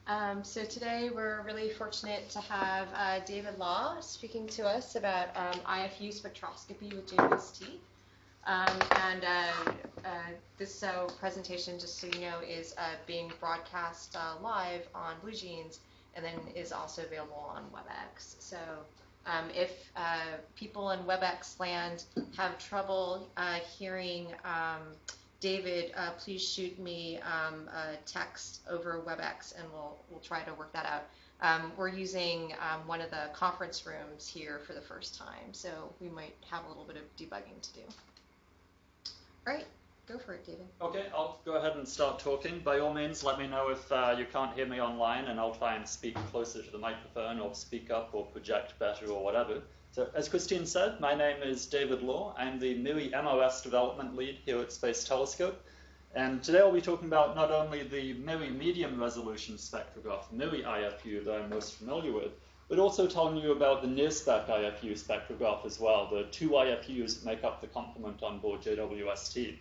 So today we're really fortunate to have David Law speaking to us about IFU spectroscopy with JWST. This presentation, just so you know, is being broadcast live on BlueJeans and then is also available on WebEx. So if people in WebEx land have trouble hearing David, please shoot me a text over WebEx, and we'll try to work that out. We're using one of the conference rooms here for the first time, so we might have a little bit of debugging to do. All right, go for it, David. Okay, I'll go ahead and start talking. By all means, let me know if you can't hear me online, and I'll try and speak closer to the microphone or speak up or project better or whatever. So, as Christine said, my name is David Law. I'm the MIRI MOS development lead here at Space Telescope. And today I'll be talking about not only the MIRI medium resolution spectrograph, MIRI IFU, that I'm most familiar with, but also telling you about the NIRSPEC IFU spectrograph as well, the two IFUs that make up the complement on board JWST.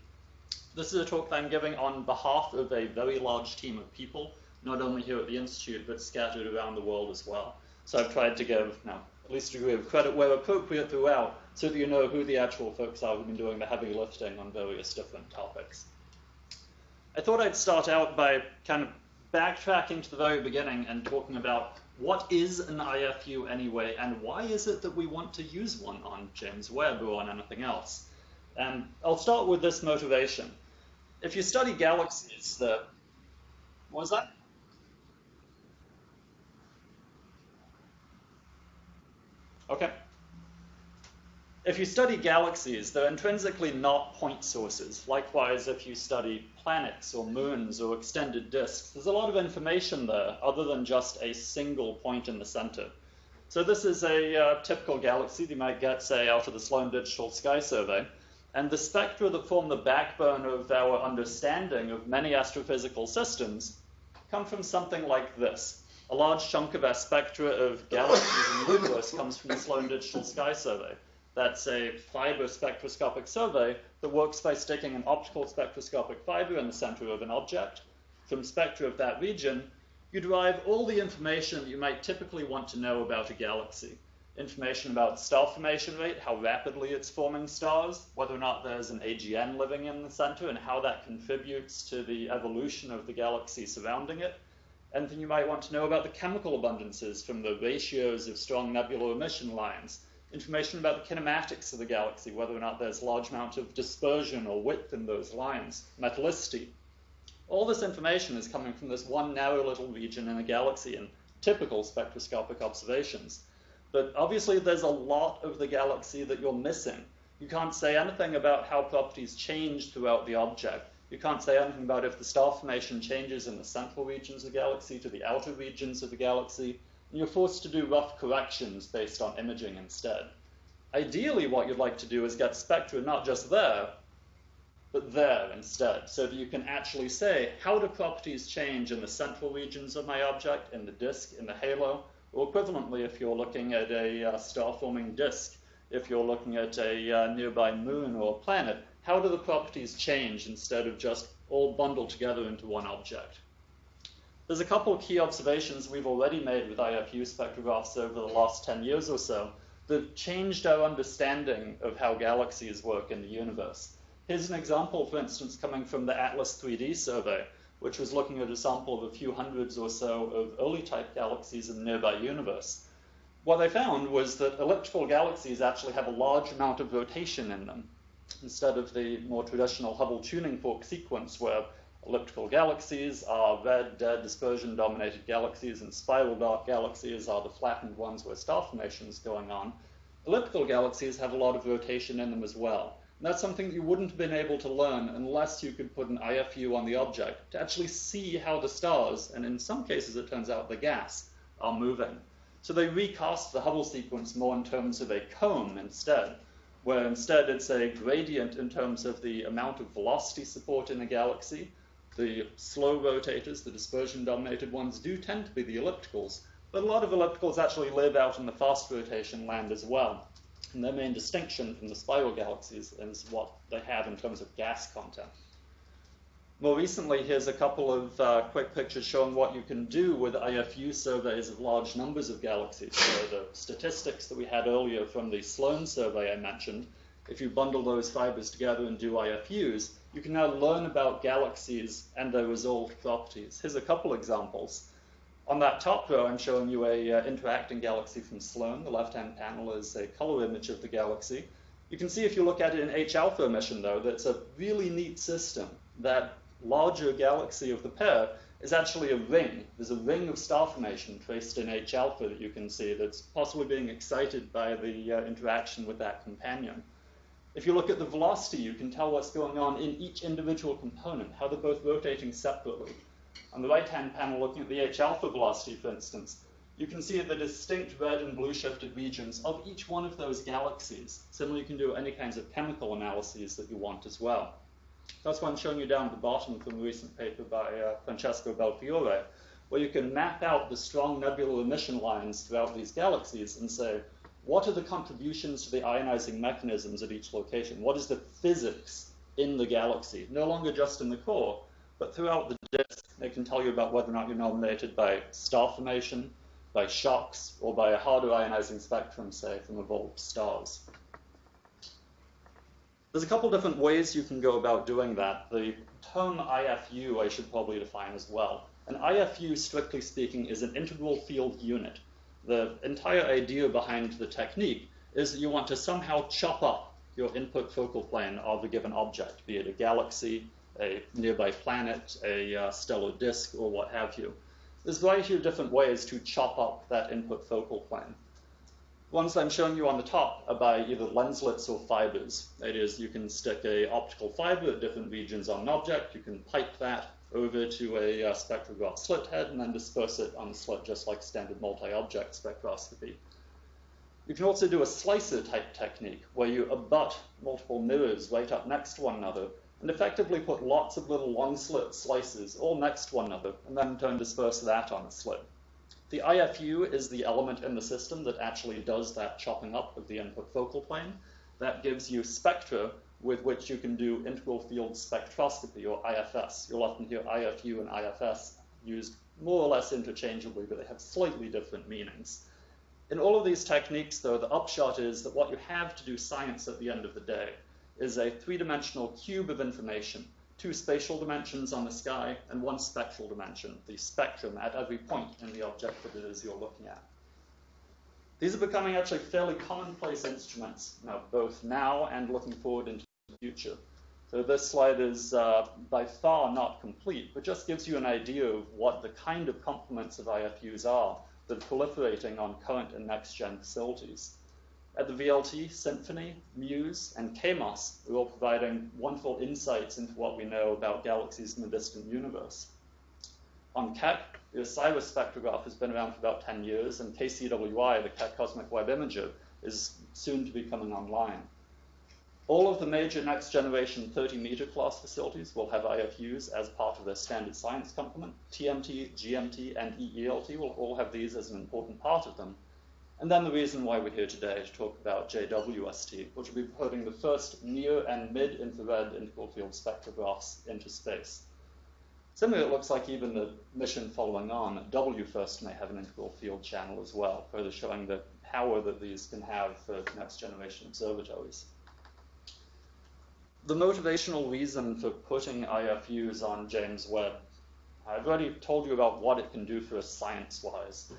This is a talk that I'm giving on behalf of a very large team of people, not only here at the Institute, but scattered around the world as well. So I've tried to give, at least a degree of credit where appropriate throughout, so that you know who the actual folks are who've been doing the heavy lifting on various different topics. I thought I'd start out by kind of backtracking to the very beginning and talking about what is an IFU anyway, and why is it that we want to use one on James Webb or on anything else? And I'll start with this motivation. If you study galaxies, what was that? Okay. If you study galaxies, they're intrinsically not point sources. Likewise, if you study planets or moons or extended disks, there's a lot of information there other than just a single point in the center. So this is a typical galaxy that you might get, say, out of the Sloan Digital Sky Survey. And the spectra that form the backbone of our understanding of many astrophysical systems come from something like this. A large chunk of our spectra of galaxies in the universe comes from the Sloan Digital Sky Survey. That's a fiber spectroscopic survey that works by sticking an optical spectroscopic fiber in the center of an object. From spectra of that region, you derive all the information that you might typically want to know about a galaxy. Information about star formation rate, how rapidly it's forming stars, whether or not there's an AGN living in the center, and how that contributes to the evolution of the galaxy surrounding it. Anything you might want to know about the chemical abundances from the ratios of strong nebular emission lines. Information about the kinematics of the galaxy, whether or not there's a large amount of dispersion or width in those lines, metallicity. All this information is coming from this one narrow little region in a galaxy in typical spectroscopic observations. But obviously there's a lot of the galaxy that you're missing. You can't say anything about how properties change throughout the object. You can't say anything about if the star formation changes in the central regions of the galaxy to the outer regions of the galaxy. And you're forced to do rough corrections based on imaging instead. Ideally, what you'd like to do is get spectra not just there, but there instead, so that you can actually say, how do properties change in the central regions of my object, in the disk, in the halo, or equivalently, if you're looking at a star-forming disk, if you're looking at a nearby moon or planet, how do the properties change instead of just all bundled together into one object? There's a couple of key observations we've already made with IFU spectrographs over the last 10 years or so that changed our understanding of how galaxies work in the universe. Here's an example, for instance, coming from the Atlas 3D survey, which was looking at a sample of a few hundreds or so of early type galaxies in the nearby universe. What they found was that elliptical galaxies actually have a large amount of rotation in them, instead of the more traditional Hubble tuning fork sequence where elliptical galaxies are red, dead, dispersion-dominated galaxies, and spiral dark galaxies are the flattened ones where star formation is going on. Elliptical galaxies have a lot of rotation in them as well. And that's something that you wouldn't have been able to learn unless you could put an IFU on the object to actually see how the stars, and in some cases it turns out the gas, are moving. So they recast the Hubble sequence more in terms of a cone instead, where instead it's a gradient in terms of the amount of velocity support in a galaxy. The slow rotators, the dispersion-dominated ones, do tend to be the ellipticals, but a lot of ellipticals actually live out in the fast rotation land as well. And their main distinction from the spiral galaxies is what they have in terms of gas content. More recently, here's a couple of quick pictures showing what you can do with IFU surveys of large numbers of galaxies. So the statistics that we had earlier from the Sloan survey I mentioned, if you bundle those fibers together and do IFUs, you can now learn about galaxies and their resolved properties. Here's a couple examples. On that top row, I'm showing you a interacting galaxy from Sloan. The left-hand panel is a color image of the galaxy. You can see if you look at it in H-alpha emission, though, that it's a really neat system. That larger galaxy of the pair is actually a ring. There's a ring of star formation traced in H-alpha that you can see that's possibly being excited by the interaction with that companion. If you look at the velocity, you can tell what's going on in each individual component, how they're both rotating separately. On the right-hand panel, looking at the H-alpha velocity, for instance, you can see the distinct red and blue shifted regions of each one of those galaxies. Similarly, you can do any kinds of chemical analyses that you want as well. That's what I'm showing you down at the bottom from a recent paper by Francesco Belfiore, where you can map out the strong nebular emission lines throughout these galaxies and say, what are the contributions to the ionizing mechanisms at each location? What is the physics in the galaxy? No longer just in the core, but throughout the disk. They can tell you about whether or not you're nominated by star formation, by shocks, or by a harder ionizing spectrum, say, from evolved stars. There's a couple different ways you can go about doing that. The term IFU I should probably define as well. An IFU, strictly speaking, is an integral field unit. The entire idea behind the technique is that you want to somehow chop up your input focal plane of a given object, be it a galaxy, a nearby planet, a stellar disk, or what have you. There's a variety of different ways to chop up that input focal plane. Ones I'm showing you on the top are by either lenslets or fibers. That is, you can stick an optical fiber at different regions on an object, you can pipe that over to a spectrograph slit head and then disperse it on the slit just like standard multi-object spectroscopy. You can also do a slicer type technique where you abut multiple mirrors right up next to one another and effectively put lots of little long slit slices all next to one another and then in turn disperse that on a slit. The IFU is the element in the system that actually does that chopping up of the input focal plane. That gives you spectra with which you can do integral field spectroscopy, or IFS. You'll often hear IFU and IFS used more or less interchangeably, but they have slightly different meanings. In all of these techniques, though, the upshot is that what you have to do science at the end of the day is a three-dimensional cube of information, 2 spatial dimensions on the sky, and 1 spectral dimension, the spectrum at every point in the object that it is you're looking at. These are becoming actually fairly commonplace instruments, both now and looking forward into the future. So this slide is by far not complete, but just gives you an idea of what the kind of complements of IFUs are that are proliferating on current and next-gen facilities. At the VLT, Symphony, MUSE, and KMOS are all providing wonderful insights into what we know about galaxies in the distant universe. On Keck, the OSIRIS spectrograph has been around for about 10 years, and KCWI, the Keck Cosmic Web Imager, is soon to be coming online. All of the major next-generation 30-meter class facilities will have IFUs as part of their standard science complement. TMT, GMT, and EELT will all have these as an important part of them. And then the reason why we're here today to talk about JWST, which will be putting the first near and mid-infrared integral field spectrographs into space. Similarly, it looks like even the mission following on, WFIRST, may have an integral field channel as well, further showing the power that these can have for next-generation observatories. The motivational reason for putting IFUs on James Webb, I've already told you about what it can do for us science-wise.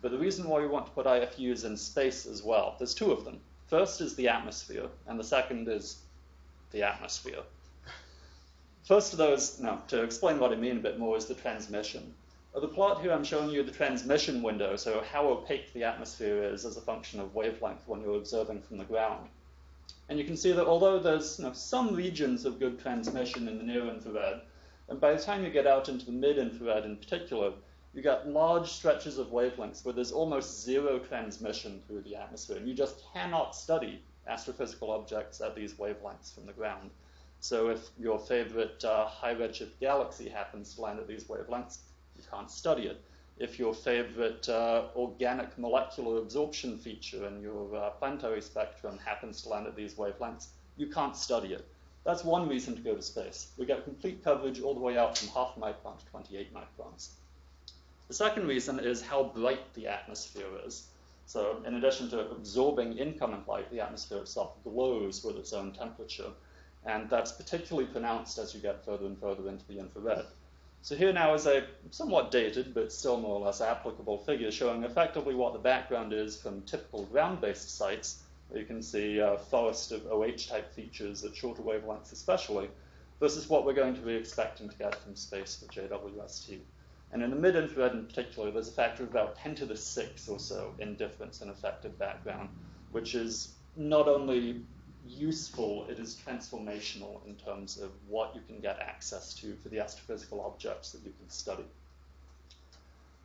But the reason why we want to put IFUs in space as well, there's 2 of them. First is the atmosphere, and the second is the atmosphere. First of those, to explain what I mean a bit more, is the transmission. The plot here I'm showing you the transmission window, so how opaque the atmosphere is as a function of wavelength when you're observing from the ground. And you can see that although there's some regions of good transmission in the near infrared, and by the time you get out into the mid-infrared in particular, you get large stretches of wavelengths where there's almost 0 transmission through the atmosphere, and you just cannot study astrophysical objects at these wavelengths from the ground. So if your favorite high redshift galaxy happens to land at these wavelengths, you can't study it. If your favorite organic molecular absorption feature in your planetary spectrum happens to land at these wavelengths, you can't study it. That's one reason to go to space. We get complete coverage all the way out from 0.5 micron to 28 microns. The second reason is how bright the atmosphere is. So in addition to absorbing incoming light, the atmosphere itself glows with its own temperature. And that's particularly pronounced as you get further and further into the infrared. So here now is a somewhat dated, but still more or less applicable figure showing effectively what the background is from typical ground-based sites, where you can see a forest of OH-type features at shorter wavelengths especially, versus what we're going to be expecting to get from space with JWST. And in the mid-infrared in particular, there's a factor of about 10 to the 6 or so in difference in effective background, which is not only useful, it is transformational in terms of what you can get access to for the astrophysical objects that you can study.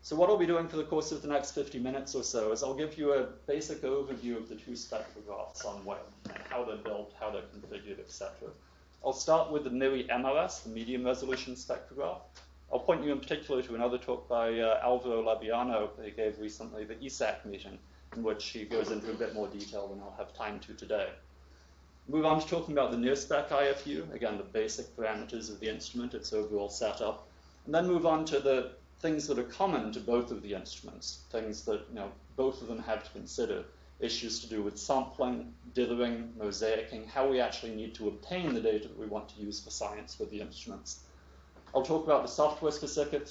So what I'll be doing for the course of the next 50 minutes or so is I'll give you a basic overview of the two spectrographs on Webb and how they're built, how they're configured, etc. I'll start with the MIRI-MRS, the medium resolution spectrograph. I'll point you in particular to another talk by Alvaro Labiano that he gave recently, the ESAC meeting, in which he goes into a bit more detail than I'll have time to today. Move on to talking about the NIRSPEC IFU, again, the basic parameters of the instrument, its overall setup, and then move on to the things that are common to both of the instruments, things that both of them have to consider, issues to do with sampling, dithering, mosaicing, how we actually need to obtain the data that we want to use for science with the instruments. I'll talk about the software-specific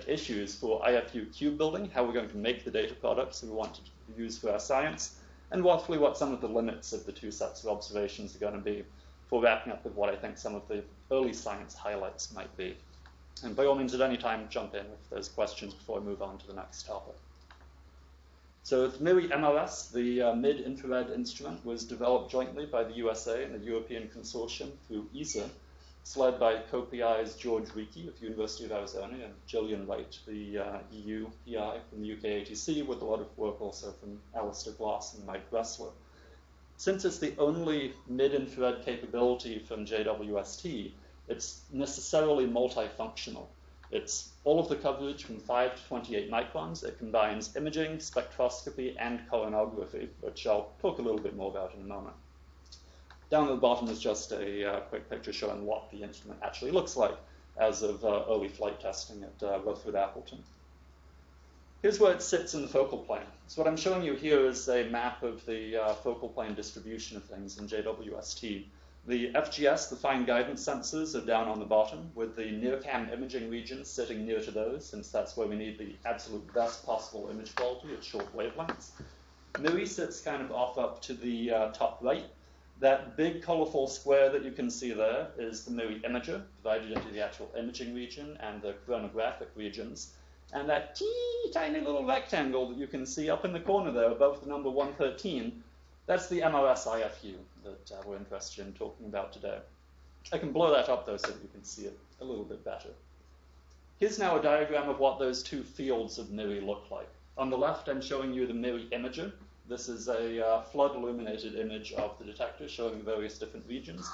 issues for IFU cube building, how we're going to make the data products that we want to use for our science, and roughly what some of the limits of the two sets of observations are going to be, before wrapping up with what I think some of the early science highlights might be. And by all means, at any time, jump in if there's questions before I move on to the next topic. So the MIRI-MRS, the mid-infrared instrument, was developed jointly by the USA and the European Consortium through ESA. It's led by co-PIs George Ricci of the University of Arizona and Gillian Wright, the EU PI from the UK ATC, with a lot of work also from Alistair Glass and Mike Ressler. Since it's the only mid-infrared capability from JWST, it's necessarily multifunctional. It's all of the coverage from 5 to 28 microns. It combines imaging, spectroscopy, and coronagraphy, which I'll talk a little bit more about in a moment. Down at the bottom is just a quick picture showing what the instrument actually looks like as of early flight testing at Rutherford Appleton. Here's where it sits in the focal plane. So what I'm showing you here is a map of the focal plane distribution of things in JWST. The FGS, the fine guidance sensors, are down on the bottom, with the NIRCam imaging regions sitting near to those, since that's where we need the absolute best possible image quality at short wavelengths. MIRI sits kind of off up to the top right. That big colorful square that you can see there is the MIRI imager, divided into the actual imaging region and the chronographic regions. And that tiny little rectangle that you can see up in the corner there above the number 113, that's the MRS IFU that we're interested in talking about today. I can blow that up though so that you can see it a little bit better. Here's now a diagram of what those two fields of MIRI look like. On the left, I'm showing you the MIRI imager. This is a flood-illuminated image of the detector showing the various different regions.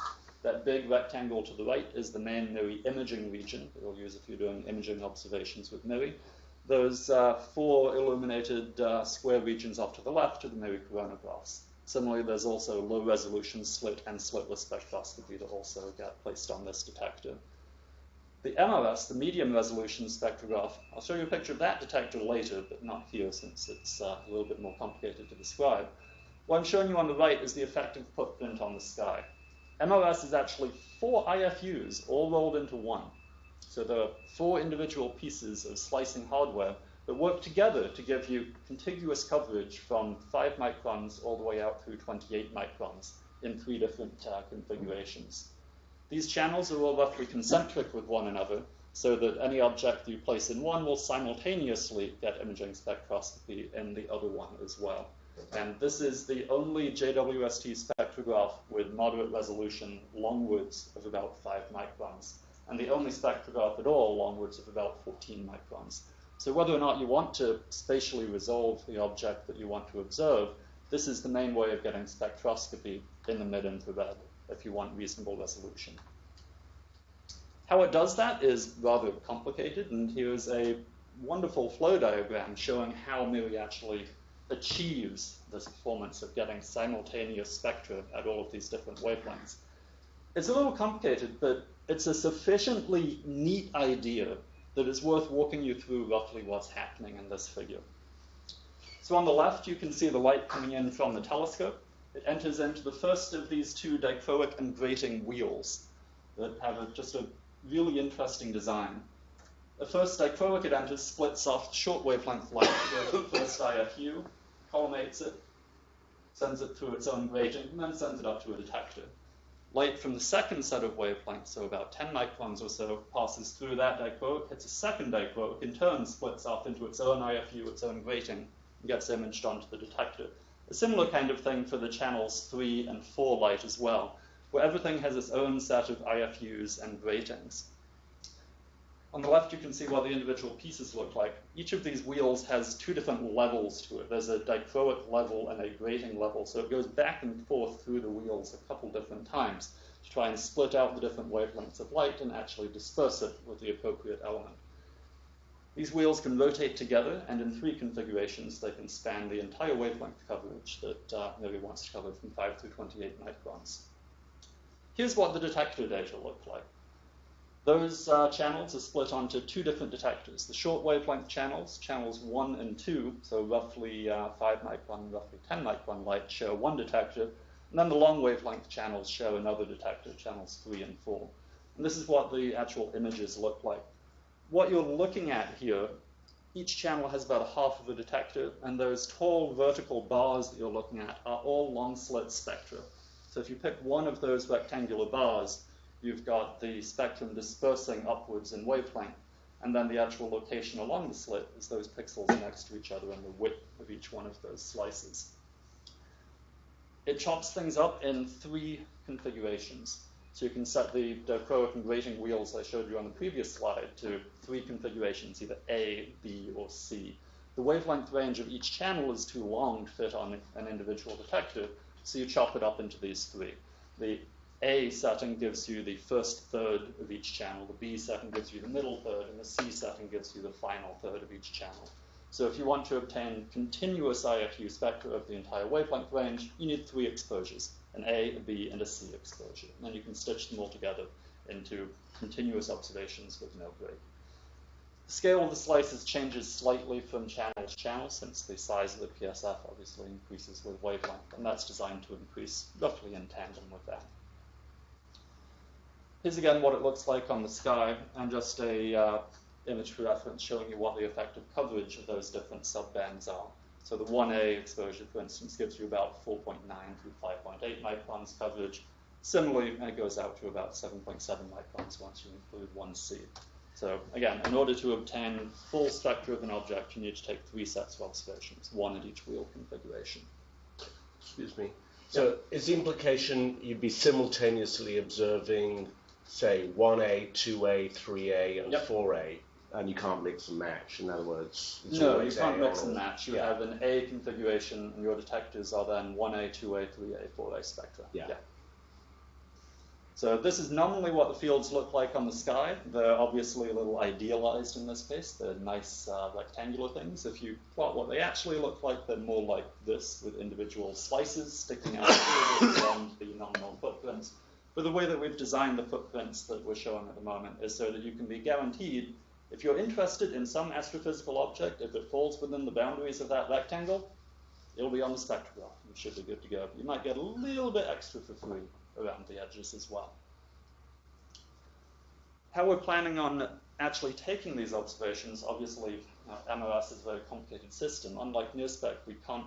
That big rectangle to the right is the main MIRI imaging region that you'll use if you're doing imaging observations with MIRI. Those four illuminated square regions off to the left are the MIRI coronagraphs. Similarly, there's also low-resolution slit and slitless spectroscopy that also get placed on this detector. The MRS, the medium-resolution spectrograph, I'll show you a picture of that detector later, but not here since it's a little bit more complicated to describe. What I'm showing you on the right is the effective footprint on the sky. MRS is actually 4 IFUs all rolled into one. So there are 4 individual pieces of slicing hardware that work together to give you contiguous coverage from 5 microns all the way out through 28 microns in 3 different configurations. These channels are all roughly concentric with one another, so that any object you place in one will simultaneously get imaging spectroscopy in the other one as well. And this is the only JWST spectrograph with moderate resolution longwards of about 5 microns, and the only spectrograph at all longwards of about 14 microns. So whether or not you want to spatially resolve the object that you want to observe, this is the main way of getting spectroscopy in the mid-infrared if you want reasonable resolution. How it does that is rather complicated, and here's a wonderful flow diagram showing how MIRI actually achieves this performance of getting simultaneous spectra at all of these different wavelengths. It's a little complicated, but it's a sufficiently neat idea that it's worth walking you through roughly what's happening in this figure. So on the left, you can see the light coming in from the telescope. It enters into the first of these two dichroic and grating wheels that have just a really interesting design. The first dichroic it enters splits off short wavelength light to go to the first IFU, collimates it, sends it through its own grating, and then sends it up to a detector. Light from the second set of wavelengths, so about 10 microns or so, passes through that dichroic, hits a second dichroic, in turn splits off into its own IFU, its own grating, and gets imaged onto the detector. A similar kind of thing for the channels 3 and 4 light as well, where everything has its own set of IFUs and gratings. On the left, you can see what the individual pieces look like. Each of these wheels has two different levels to it. There's a dichroic level and a grating level, so it goes back and forth through the wheels a couple different times to try and split out the different wavelengths of light and actually disperse it with the appropriate element. These wheels can rotate together, and in 3 configurations, they can span the entire wavelength coverage that Mary wants to cover from 5 through 28 microns. Here's what the detector data look like. Those channels are split onto 2 different detectors. The short wavelength channels, channels 1 and 2, so roughly 5 micron and roughly 10 micron light, show one detector, and then the long wavelength channels show another detector, channels 3 and 4. And this is what the actual images look like. What you're looking at here, each channel has about a half of a detector, and those tall vertical bars that you're looking at are all long slit spectra. So if you pick one of those rectangular bars, you've got the spectrum dispersing upwards in wavelength, and then the actual location along the slit is those pixels next to each other and the width of each one of those slices. It chops things up in 3 configurations. So you can set the dichroic and grating wheels I showed you on the previous slide to 3 configurations, either A, B, or C. The wavelength range of each channel is too long to fit on an individual detector, so you chop it up into these 3. The A setting gives you the first third of each channel, the B setting gives you the middle third, and the C setting gives you the final third of each channel. So if you want to obtain continuous IFU spectra of the entire wavelength range, you need 3 exposures, an A, a B, and a C exposure. And then you can stitch them all together into continuous observations with no break. The scale of the slices changes slightly from channel to channel, since the size of the PSF obviously increases with wavelength, and that's designed to increase roughly in tandem with that. Here's again what it looks like on the sky, and just a image for reference showing you what the effective coverage of those different subbands are. So the 1A exposure, for instance, gives you about 4.9 through 5.8 microns coverage. Similarly, it goes out to about 7.7 microns once you include 1C. So again, in order to obtain full spectra of an object, you need to take 3 sets of observations, 1 at each wheel configuration. Excuse me. So is the implication you'd be simultaneously observing, say, 1A, 2A, 3A, and 4A, and you can't mix and match? In other words, it's no, you can't mix and match. You have an A configuration, and your detectors are then 1A, 2A, 3A, 4A spectra. Yeah. So this is nominally what the fields look like on the sky. They're obviously a little idealized in this case. They're nice rectangular things. If you plot what they actually look like, they're more like this, with individual slices sticking out beyond the nominal footprints. But the way that we've designed the footprints that we're showing at the moment is so that you can be guaranteed, if you're interested in some astrophysical object, if it falls within the boundaries of that rectangle, it'll be on the spectrograph. You should be good to go. You might get a little bit extra for free around the edges as well. How we're planning on actually taking these observations, obviously MOS is a very complicated system. Unlike NIRSPEC, we can't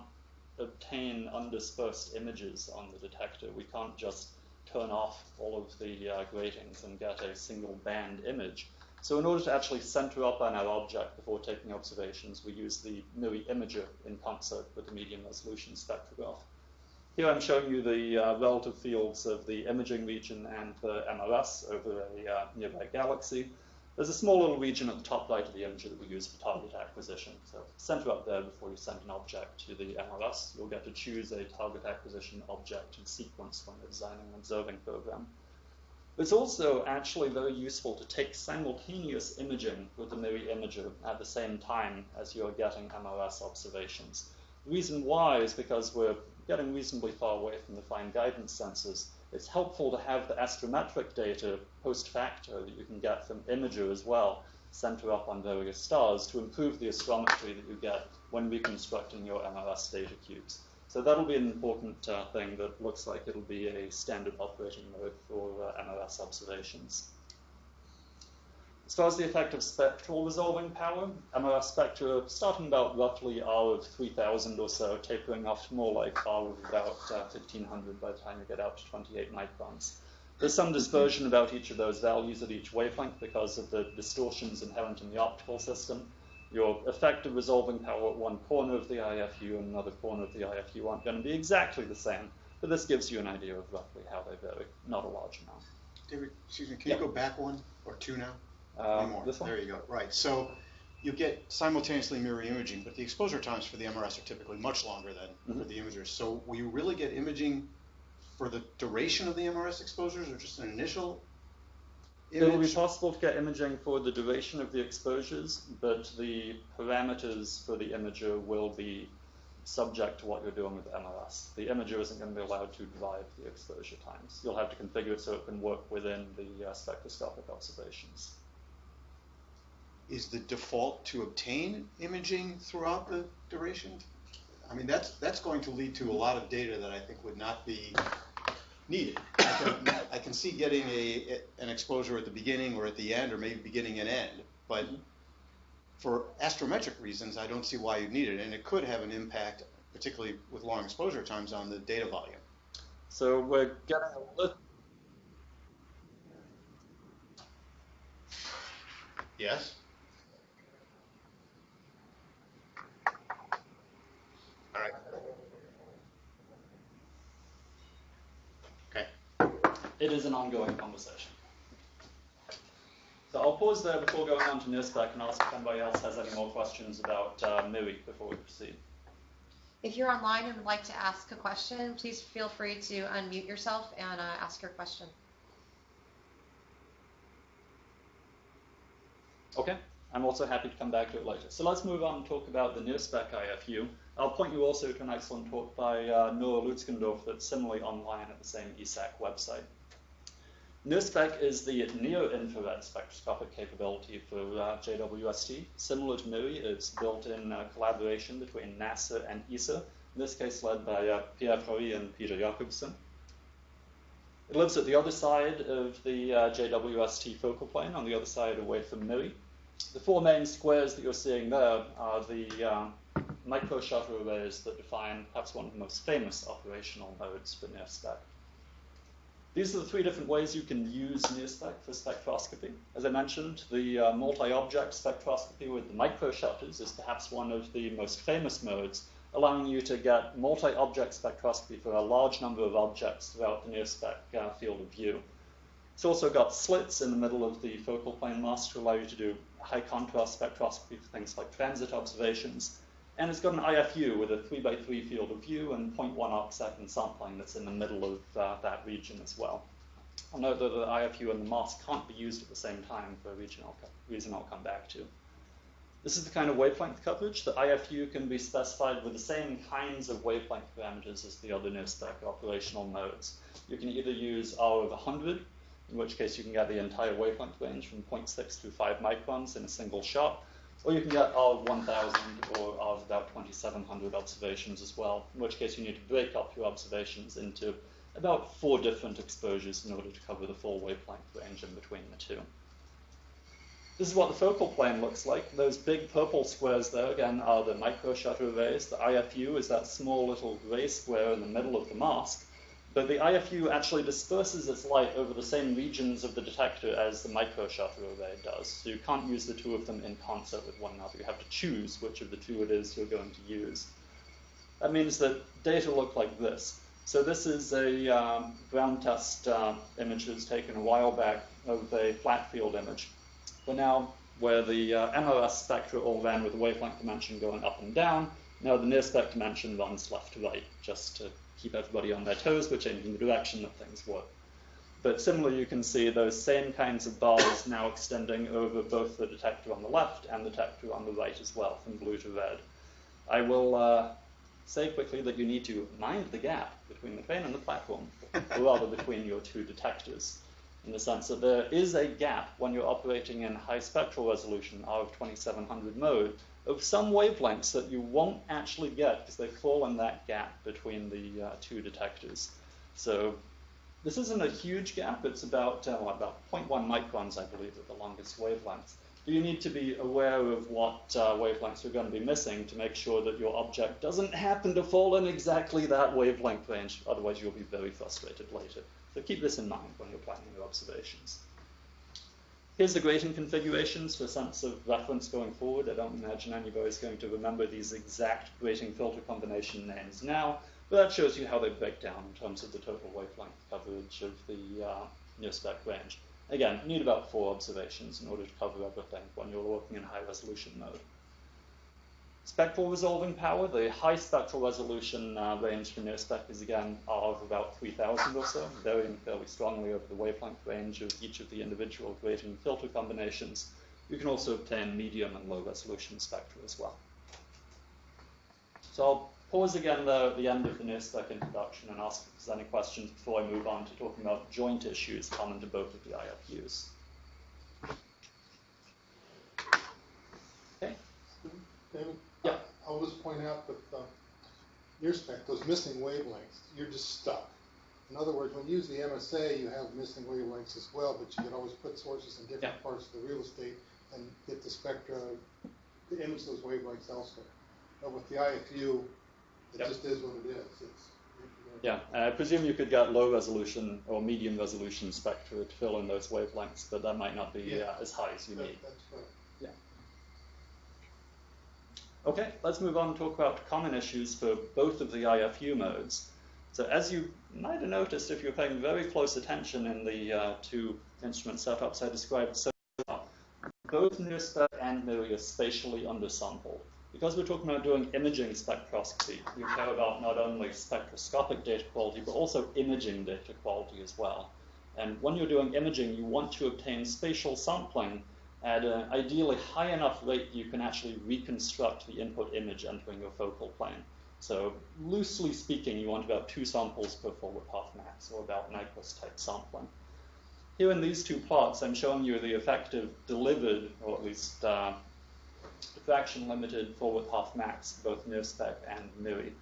obtain undispersed images on the detector. We can't just turn off all of the gratings and get a single band image. So in order to actually center up on our object before taking observations, we use the MIRI imager in concert with the medium resolution spectrograph. Here I'm showing you the relative fields of the imaging region and the MRS over a nearby galaxy. There's a small little region at the top right of the imager that we use for target acquisition. So center up there before you send an object to the MRS. You'll get to choose a target acquisition object in sequence when you're designing an observing program. It's also actually very useful to take simultaneous imaging with the MIRI imager at the same time as you're getting MRS observations. The reason why is because we're getting reasonably far away from the fine guidance sensors. It's helpful to have the astrometric data post facto that you can get from imager as well, center up on various stars to improve the astrometry that you get when reconstructing your MRS data cubes. So that'll be an important thing that looks like it'll be a standard operating mode for MRS observations. As far as the effect of spectral resolving power, MRS spectra starting about roughly R of 3000 or so, tapering off to more like R of about 1500 by the time you get out to 28 microns. There's some dispersion about each of those values at each wavelength because of the distortions inherent in the optical system. Your effective resolving power at one corner of the IFU and another corner of the IFU aren't going to be exactly the same, but this gives you an idea of roughly how they vary, not a large amount. David, excuse me, can you go back one or two now? One more. This one? There you go. Right. So you get simultaneously mirror imaging, but the exposure times for the MRS are typically much longer than for the imagers. So will you really get imaging for the duration of the MRS exposures, or just an initial image? It will be possible to get imaging for the duration of the exposures, but the parameters for the imager will be subject to what you're doing with MRS. The imager isn't going to be allowed to drive the exposure times. You'll have to configure it so it can work within the spectroscopic observations. Is the default to obtain imaging throughout the duration? I mean, that's going to lead to a lot of data that I think would not be needed. I can see getting an exposure at the beginning or at the end, or maybe beginning and end, but for astrometric reasons, I don't see why you'd need it, and it could have an impact, particularly with long exposure times, on the data volume. So we're getting a little... Yes? All right. Okay. It is an ongoing conversation. So I'll pause there before going on to NIRSPEC and ask if anybody else has any more questions about MIRI before we proceed. If you're online and would like to ask a question, please feel free to unmute yourself and ask your question. Okay, I'm also happy to come back to it later. So let's move on and talk about the NIRSPEC IFU. I'll point you also to an excellent talk by Nora Lutskendorf that's similarly online at the same ESAC website. NIRSPEC is the near-infrared spectroscopic capability for JWST. Similar to MIRI, it's built in collaboration between NASA and ESA, in this case led by Pierre Faury and Peter Jakobsen. It lives at the other side of the JWST focal plane, on the other side away from MIRI. The four main squares that you're seeing there are the micro-shutter arrays that define perhaps one of the most famous operational modes for NIRSPEC. These are the three different ways you can use NIRSPEC for spectroscopy. As I mentioned, the multi-object spectroscopy with the micro-shutters is perhaps one of the most famous modes, allowing you to get multi-object spectroscopy for a large number of objects throughout the NIRSPEC field of view. It's also got slits in the middle of the focal plane mask to allow you to do high-contrast spectroscopy for things like transit observations. And it's got an IFU with a 3x3 field of view and 0.1 arcsecond sampling that's in the middle of that region as well. I'll note that the IFU and the mask can't be used at the same time for a reason I'll come back to. This is the kind of wavelength coverage. The IFU can be specified with the same kinds of wavelength parameters as the other NIRSPEC operational modes. You can either use R of 100, in which case you can get the entire wavelength range from 0.6 to 5 microns in a single shot, or you can get R of 1000 or R of about 2700 observations as well, in which case you need to break up your observations into about 4 different exposures in order to cover the full wavelength range in between the two. This is what the focal plane looks like. Those big purple squares there, again, are the micro-shutter arrays. The IFU is that small little gray square in the middle of the mask. But the IFU actually disperses its light over the same regions of the detector as the micro-shutter array does. So you can't use the two of them in concert with one another. You have to choose which of the two it is you're going to use. That means that data look like this. So this is a ground test image that was taken a while back of a flat field image. But now, where the MRS spectra all ran with the wavelength dimension going up and down, now the NIRSPEC dimension runs left to right, just to keep everybody on their toes. We're changing the direction that things work. But similarly, you can see those same kinds of bars now extending over both the detector on the left and the detector on the right as well, from blue to red. I will say quickly that you need to mind the gap between the crane and the platform, or rather between your two detectors, in the sense that there is a gap when you're operating in high spectral resolution, R of 2700 mode, of some wavelengths that you won't actually get because they fall in that gap between the two detectors. So this isn't a huge gap. It's about 0.1 microns, I believe, at the longest wavelength. You need to be aware of what wavelengths you're going to be missing to make sure that your object doesn't happen to fall in exactly that wavelength range. Otherwise, you'll be very frustrated later. So keep this in mind when you're planning your observations. Here's the grating configurations for sense of reference going forward. I don't imagine anybody's going to remember these exact grating filter combination names now, but that shows you how they break down in terms of the total wavelength coverage of the NIRSPEC range. Again, you need about 4 observations in order to cover everything when you're working in high resolution mode. Spectral resolving power, the high spectral resolution range for NIRSPEC is again of about 3000 or so, varying fairly strongly over the wavelength range of each of the individual grating filter combinations. You can also obtain medium and low resolution spectra as well. So I'll pause again there at the end of the NIRSPEC introduction and ask if there's any questions before I move on to talking about joint issues common to both of the IFUs. Okay. David? Yeah. I'll just point out with NIRSPEC, those missing wavelengths, you're just stuck. In other words, when you use the MSA, you have missing wavelengths as well, but you can always put sources in different parts of the real estate and get the spectra to image those wavelengths elsewhere. But with the IFU, it just is what it is. Yeah, I presume you could get low resolution or medium resolution spectra to fill in those wavelengths, but that might not be as high as you need. That's right. Yeah. Okay, let's move on and talk about common issues for both of the IFU modes. So as you might have noticed if you're paying very close attention in the two instrument setups I described so far, both NIRSPEC and MIRI are spatially undersampled. Because we're talking about doing imaging spectroscopy, you care about not only spectroscopic data quality, but also imaging data quality as well. And when you're doing imaging, you want to obtain spatial sampling at an ideally high enough rate you can actually reconstruct the input image entering your focal plane. So loosely speaking, you want about 2 samples per forward half max, or about Nyquist type sampling. Here in these two plots, I'm showing you the effective delivered, or at least diffraction limited forward half max, both NIRSPEC and MIRI.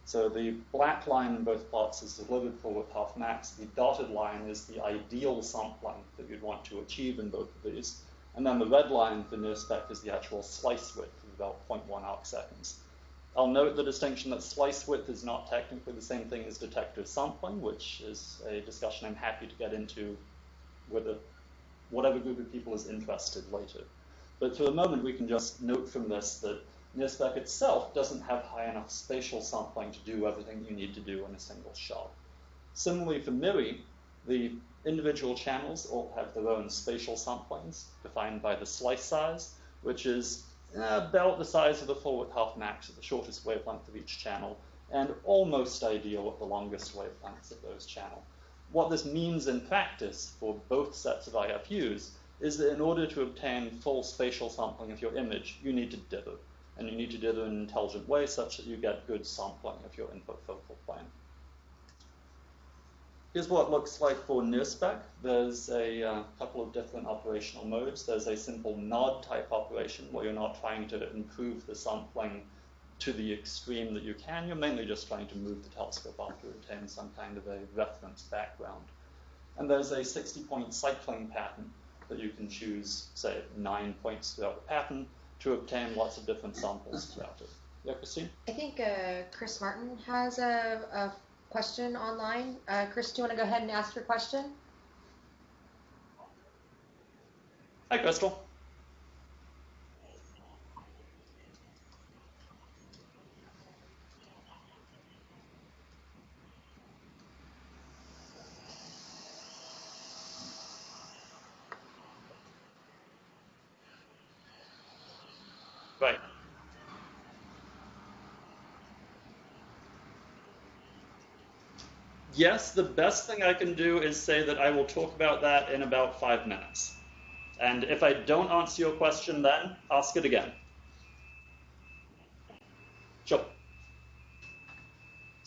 So the black line in both plots is delivered forward half max. The dotted line is the ideal sampling that you'd want to achieve in both of these. And then the red line for NIRSPEC is the actual slice width of about 0.1 arc seconds. I'll note the distinction that slice width is not technically the same thing as detector sampling, which is a discussion I'm happy to get into with whatever group of people is interested later. But for the moment, we can just note from this that NIRSPEC itself doesn't have high enough spatial sampling to do everything you need to do in a single shot. Similarly for MIRI, the individual channels all have their own spatial samplings defined by the slice size, which is about the size of the forward half max at the shortest wavelength of each channel, and almost ideal at the longest wavelengths of those channels. What this means in practice for both sets of IFUs is that in order to obtain full spatial sampling of your image, you need to dither. And you need to dither in an intelligent way such that you get good sampling of your input focal plane. Here's what it looks like for NIRSPEC. There's a couple of different operational modes. There's a simple nod type operation where you're not trying to improve the sampling to the extreme that you can. You're mainly just trying to move the telescope up to obtain some kind of a reference background. And there's a 60-point cycling pattern that you can choose, say, 9 points throughout the pattern to obtain lots of different samples throughout it. Yeah, Christine? I think Chris Martin has a question online. Chris, do you want to go ahead and ask your question? Hi, Crystal. Right. Yes, the best thing I can do is say that I will talk about that in about 5 minutes. And if I don't answer your question then, ask it again. Sure.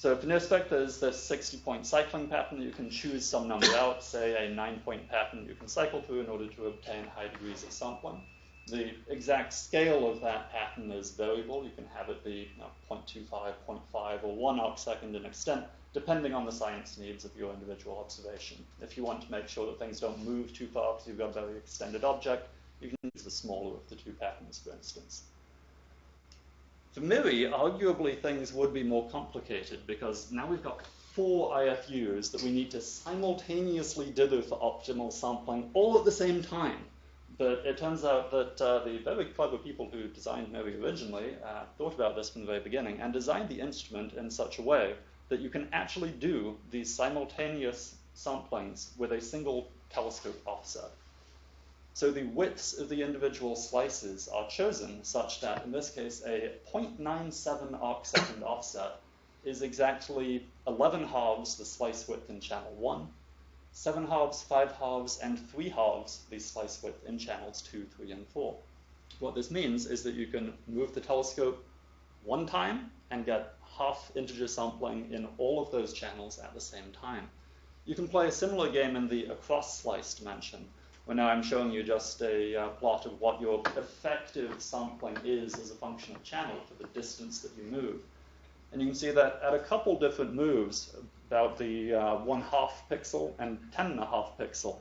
So for NIRSPEC, there's this 60-point cycling pattern. You can choose some number out, say a 9-point pattern you can cycle through in order to obtain high degrees of sampling. The exact scale of that pattern is variable. You can have it be 0.25, 0.5, or 1 arcsecond in extent, depending on the science needs of your individual observation. If you want to make sure that things don't move too far because you've got a very extended object, you can use the smaller of the two patterns, for instance. For MIRI, arguably things would be more complicated because now we've got 4 IFUs that we need to simultaneously dither for optimal sampling all at the same time. But it turns out that the very clever people who designed MIRI originally thought about this from the very beginning and designed the instrument in such a way that you can actually do these simultaneous samplings with a single telescope offset. So the widths of the individual slices are chosen such that, in this case, a 0.97 arcsecond offset is exactly 11 halves the slice width in channel 1, 7 halves, 5 halves, and 3 halves the slice width in channels 2, 3, and 4. What this means is that you can move the telescope one time and get half integer sampling in all of those channels at the same time. You can play a similar game in the across slice dimension, where now I'm showing you just a plot of what your effective sampling is as a function of channel for the distance that you move. And you can see that at a couple different moves, about the 1/2 pixel and 10.5 pixel,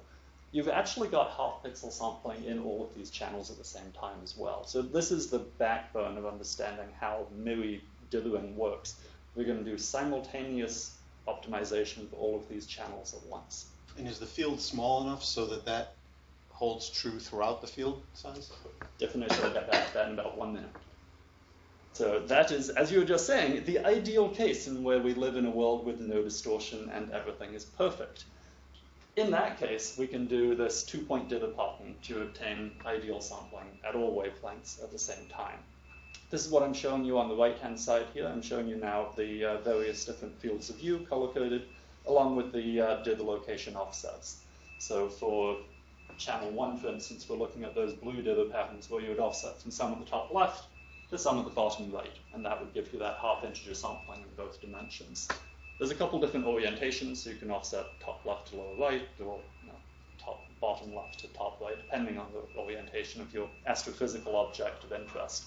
you've actually got half pixel sampling in all of these channels at the same time as well. So this is the backbone of understanding how MIRI dithering works. We're going to do simultaneous optimization for all of these channels at once. And is the field small enough so that that holds true throughout the field size? Definition, I'll get back to that in about 1 minute. So that is, as you were just saying, the ideal case in where we live in a world with no distortion and everything is perfect. In that case, we can do this 2-point dither pattern to obtain ideal sampling at all wavelengths at the same time. This is what I'm showing you on the right-hand side here. I'm showing you now the various different fields of view color-coded, along with the dither location offsets. So for channel 1, for instance, we're looking at those blue dither patterns where you would offset from some at the top left to some at the bottom right, and that would give you that half integer sampling in both dimensions. There's a couple different orientations, so you can offset top left to lower right, or top bottom left to top right, depending on the orientation of your astrophysical object of interest.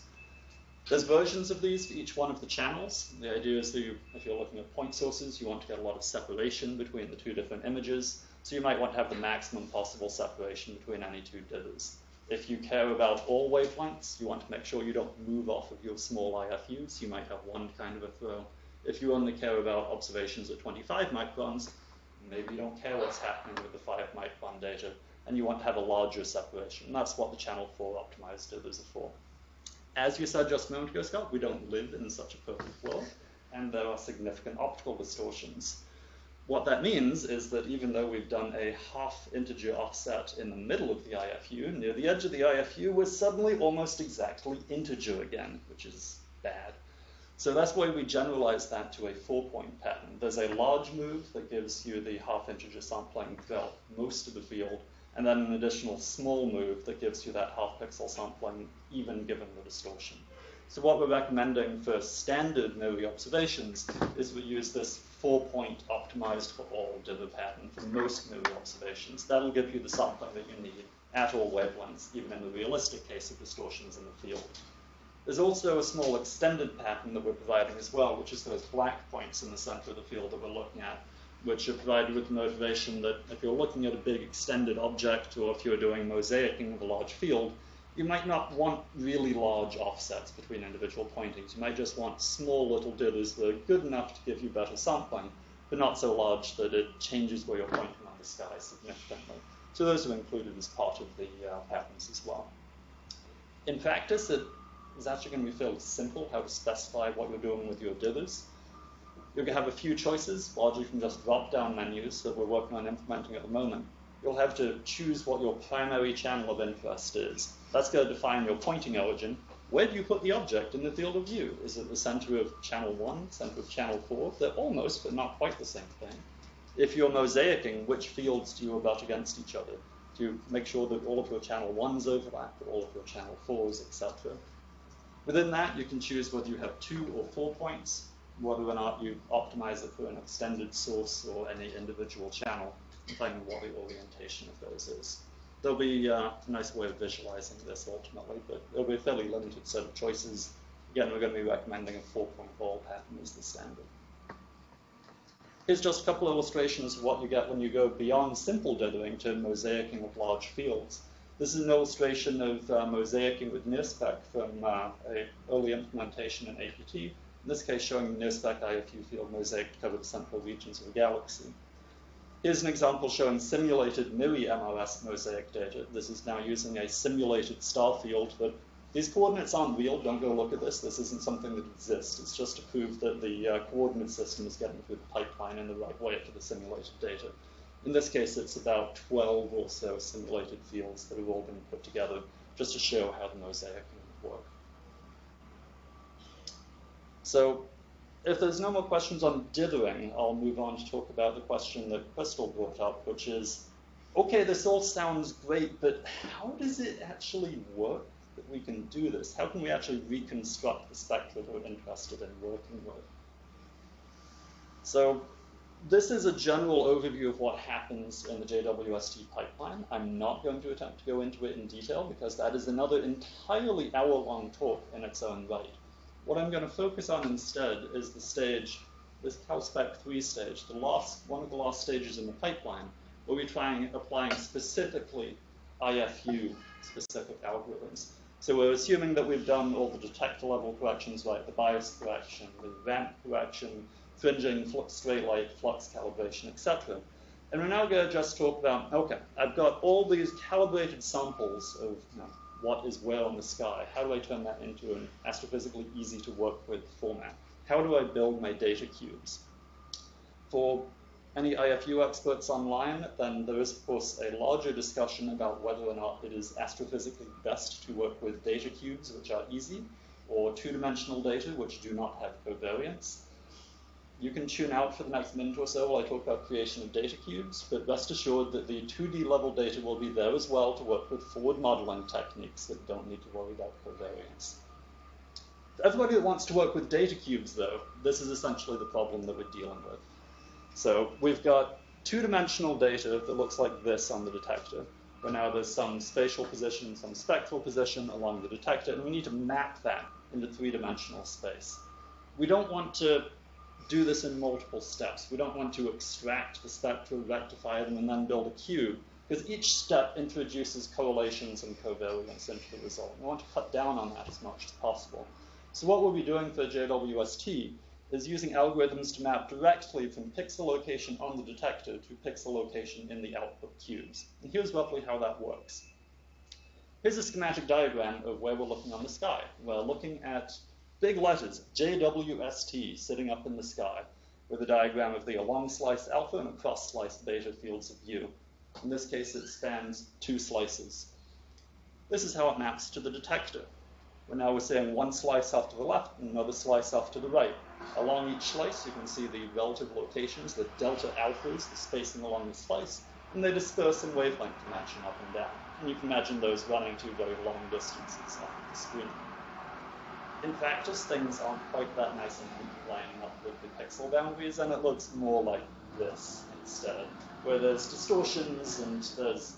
There's versions of these for each one of the channels. The idea is that if you're looking at point sources, you want to get a lot of separation between the two different images, so you might want to have the maximum possible separation between any two dithers. If you care about all wavelengths, you want to make sure you don't move off of your small IFUs. You might have one kind of a throw. If you only care about observations at 25 microns, maybe you don't care what's happening with the 5 micron data, and you want to have a larger separation. And that's what the channel 4 optimized dithers are for. As you said just a moment ago, Scott, we don't live in such a perfect world, and there are significant optical distortions. What that means is that even though we've done a half integer offset in the middle of the IFU, near the edge of the IFU, we're suddenly almost exactly integer again, which is bad. So that's why we generalize that to a 4-point pattern. There's a large move that gives you the half integer sampling throughout most of the field, and then an additional small move that gives you that half pixel sampling even given the distortion. So what we're recommending for standard MIRI observations is we use this 4-point optimized for all dither pattern for most MIRI observations. That'll give you the sampling that you need at all wavelengths, even in the realistic case of distortions in the field. There's also a small extended pattern that we're providing as well, which is those black points in the center of the field that we're looking at, which are provided with the motivation that if you're looking at a big extended object, or if you're doing mosaicing of a large field, you might not want really large offsets between individual pointings. You might just want small little dithers that are good enough to give you better sampling, but not so large that it changes where you're pointing on the sky significantly. So those are included as part of the patterns as well. In practice, it is actually going to be fairly simple how to specify what you're doing with your dithers. You're going to have a few choices, largely from just drop-down menus that we're working on implementing at the moment. You'll have to choose what your primary channel of interest is. That's going to define your pointing origin. Where do you put the object in the field of view? Is it the center of channel 1, center of channel 4? They're almost, but not quite the same thing. If you're mosaicing, which fields do you abut against each other? Do you make sure that all of your channel 1s overlap, all of your channel 4s, etc.? Within that, you can choose whether you have 2 or 4 points. whether or not you optimize it for an extended source or any individual channel, depending on what the orientation of those is. There'll be a nice way of visualizing this ultimately, but there'll be a fairly limited set of choices. Again, we're going to be recommending a 4-point ball pattern as the standard. Here's just a couple of illustrations of what you get when you go beyond simple dithering to mosaicing of large fields. This is an illustration of mosaicing with NIRSPEC from an early implementation in APT. In this case, showing NIRSPEC IFU field mosaic to cover the central regions of a galaxy. Here's an example showing simulated MIRI-MRS mosaic data. This is now using a simulated star field, but these coordinates aren't real. Don't go look at this. This isn't something that exists. It's just to prove that the coordinate system is getting through the pipeline in the right way to the simulated data. In this case, it's about 12 or so simulated fields that have all been put together just to show how the mosaic can work. So if there's no more questions on dithering, I'll move on to talk about the question that Crystal brought up, which is, okay, this all sounds great, but how does it actually work that we can do this? How can we actually reconstruct the spectra that we're interested in working with? So this is a general overview of what happens in the JWST pipeline. I'm not going to attempt to go into it in detail because that is another entirely hour-long talk in its own right. What I'm going to focus on instead is the stage, this CalSpec 3 stage, one of the last stages in the pipeline, where we're applying specifically IFU-specific algorithms. So we're assuming that we've done all the detector level corrections, like the bias correction, the ramp correction, fringing, flux straight light, flux calibration, etc. And we're now going to just talk about, okay, I've got all these calibrated samples of what is where on the sky. How do I turn that into an astrophysically easy to work with format? How do I build my data cubes? For any IFU experts online, then there is, of course, a larger discussion about whether or not it is astrophysically best to work with data cubes, which are easy, or two-dimensional data, which do not have covariance. You can tune out for the next minute or so while I talk about creation of data cubes, but rest assured that the 2D level data will be there as well to work with forward modeling techniques that don't need to worry about covariance. For everybody that wants to work with data cubes, though, this is essentially the problem that we're dealing with. So we've got two-dimensional data that looks like this on the detector, where now there's some spatial position, some spectral position along the detector, and we need to map that into three-dimensional space. We don't want to do this in multiple steps. We don't want to extract the spectra, rectify them, and then build a cube, because each step introduces correlations and covariance into the result. We want to cut down on that as much as possible. So what we'll be doing for JWST is using algorithms to map directly from pixel location on the detector to pixel location in the output cubes. And here's roughly how that works. Here's a schematic diagram of where we're looking on the sky. We're looking at big letters, JWST, sitting up in the sky, with a diagram of the along slice alpha and a cross slice beta fields of view. In this case, it spans 2 slices. This is how it maps to the detector. Now we're saying one slice off to the left and another slice off to the right. Along each slice, you can see the relative locations, the delta alphas, the spacing along the slice, and they disperse in wavelength dimension up and down. And you can imagine those running to very long distances off the screen. In practice, things aren't quite that nice and neat lining up with the pixel boundaries, and it looks more like this instead, where there's distortions and there's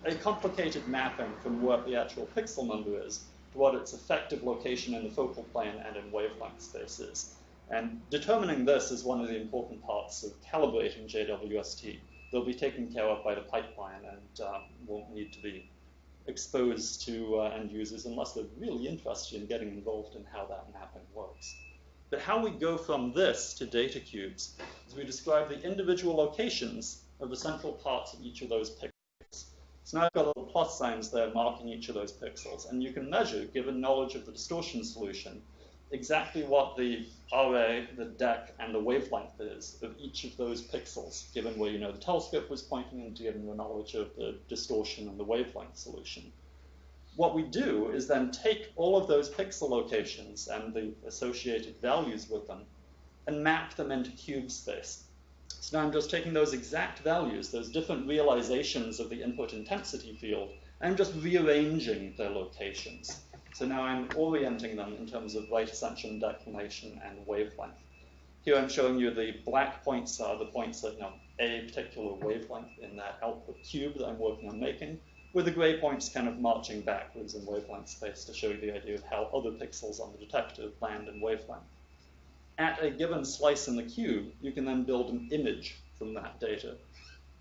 a complicated mapping from what the actual pixel number is to what its effective location in the focal plane and in wavelength space is. And determining this is one of the important parts of calibrating JWST. They'll be taken care of by the pipeline and won't need to be exposed to end users unless they're really interested in getting involved in how that mapping works. But how we go from this to data cubes is we describe the individual locations of the central parts of each of those pixels. So now I've got little plus signs there marking each of those pixels, and you can measure, given knowledge of the distortion solution, exactly what the RA, the DEC, and the wavelength is of each of those pixels, given where the telescope was pointing and given the knowledge of the distortion and the wavelength solution. What we do is then take all of those pixel locations and the associated values with them and map them into cube space. So now I'm just taking those exact values, those different realizations of the input intensity field, and I'm just rearranging their locations. So now I'm orienting them in terms of rate ascension, declination, and wavelength. Here I'm showing you the black points are the points at a particular wavelength in that output cube that I'm working on making, with the gray points kind of marching backwards in wavelength space to show you the idea of how other pixels on the detector land in wavelength. At a given slice in the cube, you can then build an image from that data.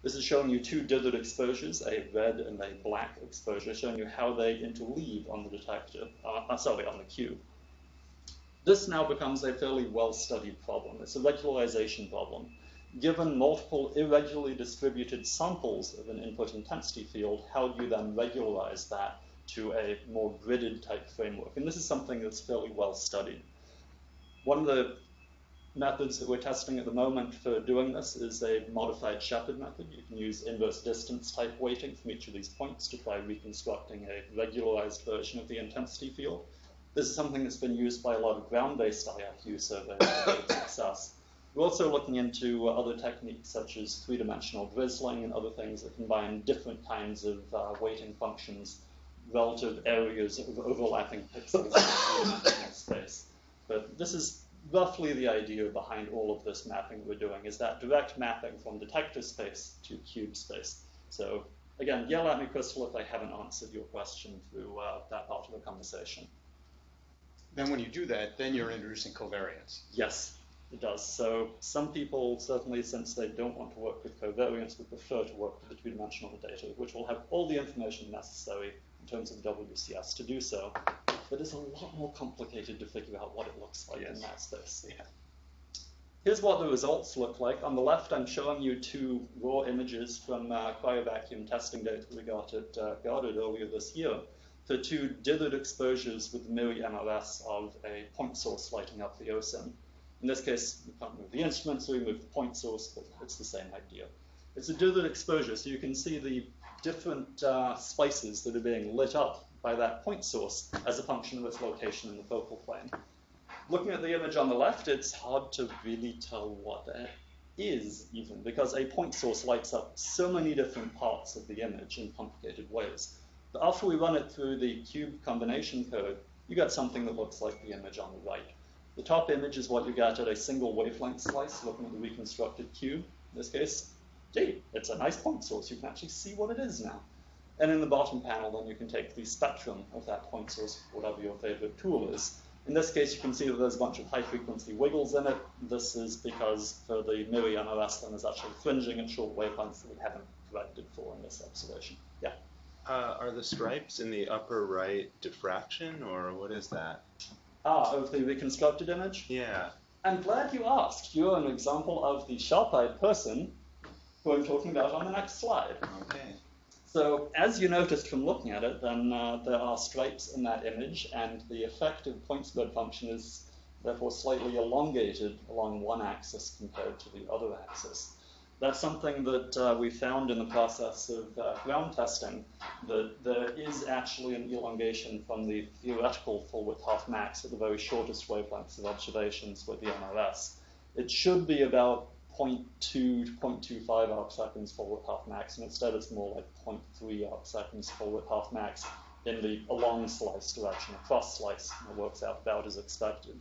This is showing you two dithered exposures, a red and a black exposure, showing you how they interleave on the detector, on the cube. This now becomes a fairly well-studied problem. It's a regularization problem. Given multiple irregularly distributed samples of an input intensity field, how do you then regularize that to a more gridded type framework? And this is something that's fairly well-studied. One of the methods that we're testing at the moment for doing this is a modified Shepherd method. You can use inverse distance type weighting from each of these points to try reconstructing a regularized version of the intensity field. This is something that's been used by a lot of ground-based IFU surveys with success. We're also looking into other techniques such as three-dimensional drizzling and other things that combine different kinds of weighting functions, relative areas of overlapping pixels in three-dimensional space. But this is roughly the idea behind all of this mapping we're doing, is that direct mapping from detector space to cube space. So again, yell at me, Crystal, if I haven't answered your question through that part of the conversation. Then when you do that, then you're introducing covariance. Yes, it does. So some people, certainly since they don't want to work with covariance, would prefer to work with the two-dimensional data, which will have all the information necessary in terms of WCS to do so. But it's a lot more complicated to figure out what it looks like in that space. Yeah. Here's what the results look like. On the left, I'm showing you two raw images from cryovacuum testing data we got at Goddard earlier this year for two dithered exposures with the MIRI-MRS of a point source lighting up the OSIN. In this case, we can't move the instrument, so we move the point source, but it's the same idea. It's a dithered exposure, so you can see the different slices that are being lit up by that point source as a function of its location in the focal plane. Looking at the image on the left, it's hard to really tell what it is even, because a point source lights up so many different parts of the image in complicated ways. But after we run it through the cube combination code, you get something that looks like the image on the right. The top image is what you get at a single wavelength slice, looking at the reconstructed cube. In this case, gee, it's a nice point source. You can actually see what it is now. And in the bottom panel, then you can take the spectrum of that point source, whatever your favorite tool is. In this case, you can see that there's a bunch of high-frequency wiggles in it. This is because for the MIRI-MRS, then there's actually fringing at short wavelengths that we haven't corrected for in this observation. Yeah. Are the stripes in the upper right diffraction, or what is that? Of the reconstructed image? Yeah. I'm glad you asked. You're an example of the sharp-eyed person who I'm talking about on the next slide. Okay. So as you noticed from looking at it, then there are stripes in that image, and the effective point spread function is therefore slightly elongated along one axis compared to the other axis. That's something that we found in the process of ground testing, that there is actually an elongation from the theoretical full width half max at the very shortest wavelengths of observations with the MRS. It should be about 0.2 to 0.25 arc seconds full width half max, and instead it's more like 0.3 arc seconds full width half max in the along slice direction. A cross slice, and it works out about as expected.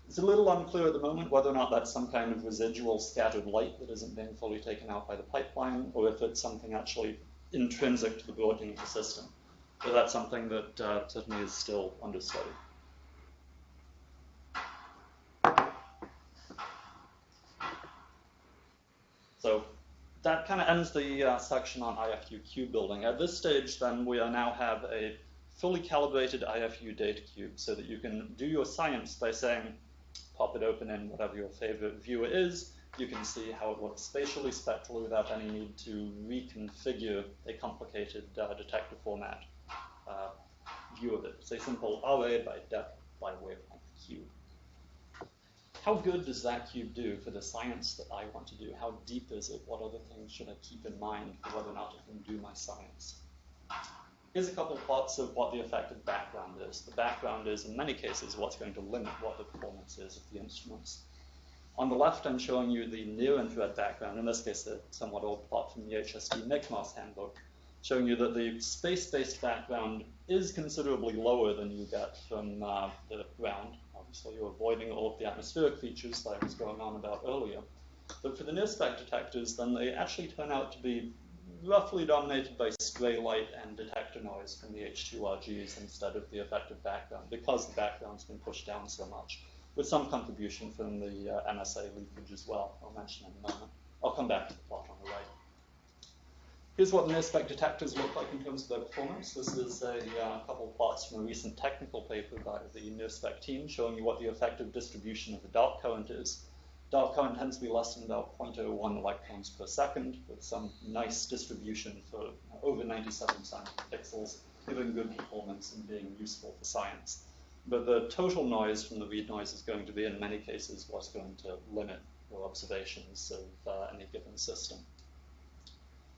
It's a little unclear at the moment whether or not that's some kind of residual scattered light that isn't being fully taken out by the pipeline, or if it's something actually intrinsic to the broadening of the system. But that's something that certainly is still under study. So that kind of ends the section on IFU cube building. At this stage, then, we now have a fully calibrated IFU Data Cube so that you can do your science by saying, pop it open in whatever your favorite viewer is. You can see how it looks spatially, spectrally, without any need to reconfigure a complicated detector format view of it. It's a simple array by depth by wavelength cube. How good does that cube do for the science that I want to do? How deep is it? What other things should I keep in mind for whether or not I can do my science? Here's a couple of plots of what the effective background is. The background is, in many cases, what's going to limit what the performance is of the instruments. On the left, I'm showing you the near-infrared background, in this case, a somewhat old plot from the HST NICMOS handbook. showing you that the space-based background is considerably lower than you get from the ground. Obviously, you're avoiding all of the atmospheric features that I was going on about earlier. But for the NIRSPEC detectors, then they actually turn out to be roughly dominated by stray light and detector noise from the H2RGs instead of the effective background, because the background's been pushed down so much, with some contribution from the MSA leakage as well. I'll mention in a moment. I'll come back to the plot on the right. Here's what the NIRSPEC detectors look like in terms of their performance. This is a couple of plots from a recent technical paper by the NIRSPEC team showing you what the effective distribution of the dark current is. Dark current tends to be less than about 0.01 electrons per second, with some nice distribution for over 97 pixels, giving good performance and being useful for science. But the total noise from the read noise is going to be, in many cases, what's going to limit your observations of any given system.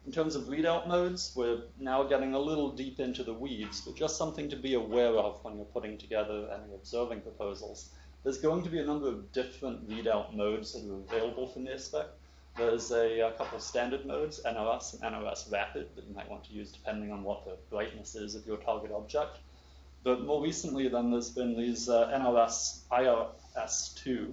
In terms of readout modes, we're now getting a little deep into the weeds, but just something to be aware of when you're putting together any observing proposals. There's going to be a number of different readout modes that are available for NIRSPEC. There's a couple of standard modes, NRS and NRS Rapid, that you might want to use depending on what the brightness is of your target object. But more recently, then, there's been these NRS IRS2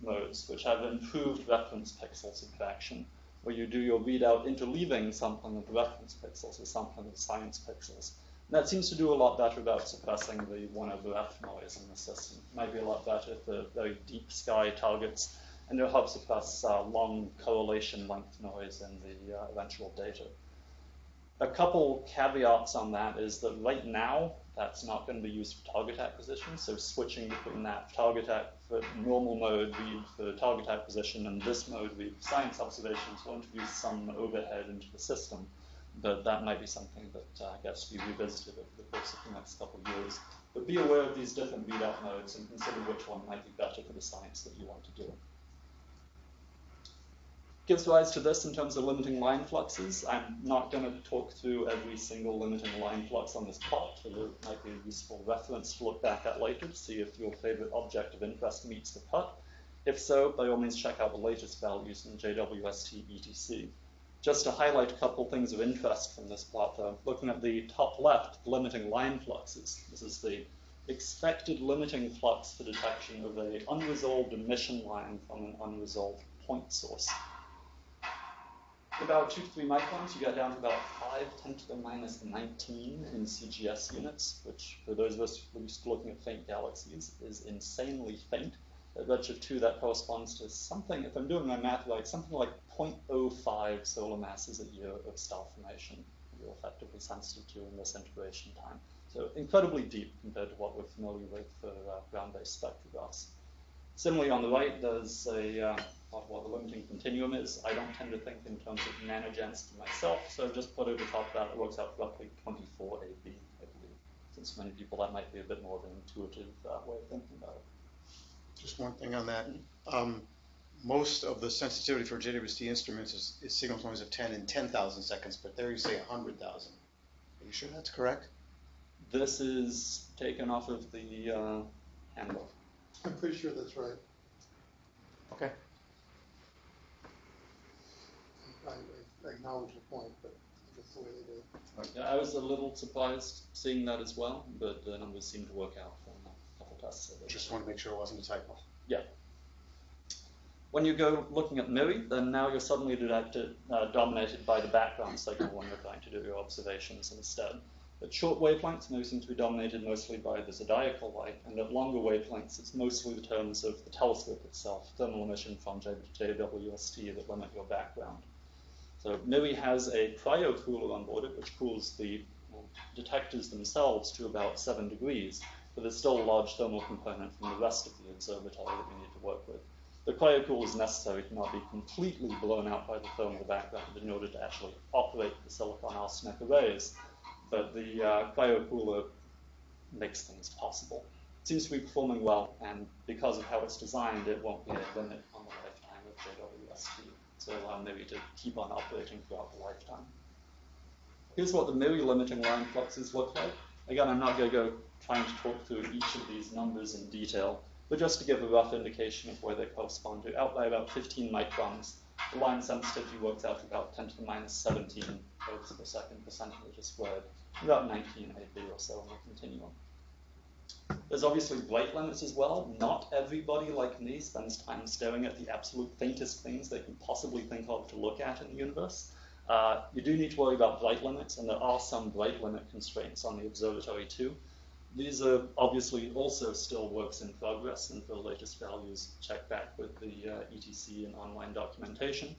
modes, which have improved reference pixel subtraction, where you do your readout interleaving sampling of reference pixels with sampling of science pixels. And that seems to do a lot better about suppressing the 1/f noise in the system. It might be a lot better for very deep sky targets, and it'll help suppress long correlation length noise in the eventual data. A couple caveats on that is that right now, that's not going to be used for target acquisition, so switching between that target for normal mode read for target acquisition and this mode read for science observations will introduce some overhead into the system, but that might be something that gets to be revisited over the course of the next couple of years. But be aware of these different readout modes and consider which one might be better for the science that you want to do. Gives rise to this in terms of limiting line fluxes. I'm not going to talk through every single limiting line flux on this plot, but it might be a useful reference to look back at later to see if your favorite object of interest meets the cut. If so, by all means check out the latest values in JWST etc. Just to highlight a couple things of interest from this plot, though, looking at the top left, limiting line fluxes. This is the expected limiting flux for detection of an unresolved emission line from an unresolved point source. About 2 to 3 microns, you get down to about 5 × 10⁻⁹ in CGS units, which for those of us who are used to looking at faint galaxies is insanely faint. At Redshift 2, that corresponds to something, if I'm doing my math right, something like 0.05 solar masses a year of star formation you're effectively sensitive to in this integration time. So incredibly deep compared to what we're familiar with for ground-based spectrographs. Similarly, on the right, there's a what the limiting continuum is. I don't tend to think in terms of nanogens for myself, so I've just put over top of that, it works out roughly 24 AB, I believe. Since for many people, that might be a bit more of an intuitive way of thinking about it. Just one thing on that. Most of the sensitivity for JWST instruments is signal noise of 10 in 10,000 seconds, but there you say 100,000. Are you sure that's correct? This is taken off of the handbook. I'm pretty sure that's right. Okay. I acknowledge your point, but that's the way they do it. Yeah, I was a little surprised seeing that as well, but the numbers seem to work out from a couple tests. Just want to make sure it wasn't a typo. Yeah. When you go looking at MIRI, then now you're suddenly dominated by the background signal when you're trying to do your observations instead. At short wavelengths, MIRI seem to be dominated mostly by the zodiacal light, and at longer wavelengths, it's mostly the terms of the telescope itself, thermal emission from JWST that limit your background. So MIRI has a cryocooler on board it, which cools the detectors themselves to about 7 degrees, but there's still a large thermal component from the rest of the observatory that we need to work with. The cryocooler is necessary to not be completely blown out by the thermal background in order to actually operate the silicon arsenic arrays, but the cryocooler makes things possible. It seems to be performing well, and because of how it's designed, it won't be a limit on the lifetime of JWST. So allow MIRI to keep on operating throughout the lifetime. Here's what the MIRI limiting line fluxes look like. Again, I'm not going to go trying to talk through each of these numbers in detail, but just to give a rough indication of where they correspond to, out by about 15 microns, The line sensitivity works out to about 10 to the minus 17 codes per second per centimeter squared, about 19 AB or so on the continuum. There's obviously weight limits as well. Not everybody like me spends time staring at the absolute faintest things they can possibly think of to look at in the universe. You do need to worry about weight limits, and there are some weight limit constraints on the observatory too. These are obviously also still works in progress, and for the latest values, check back with the ETC and online documentation.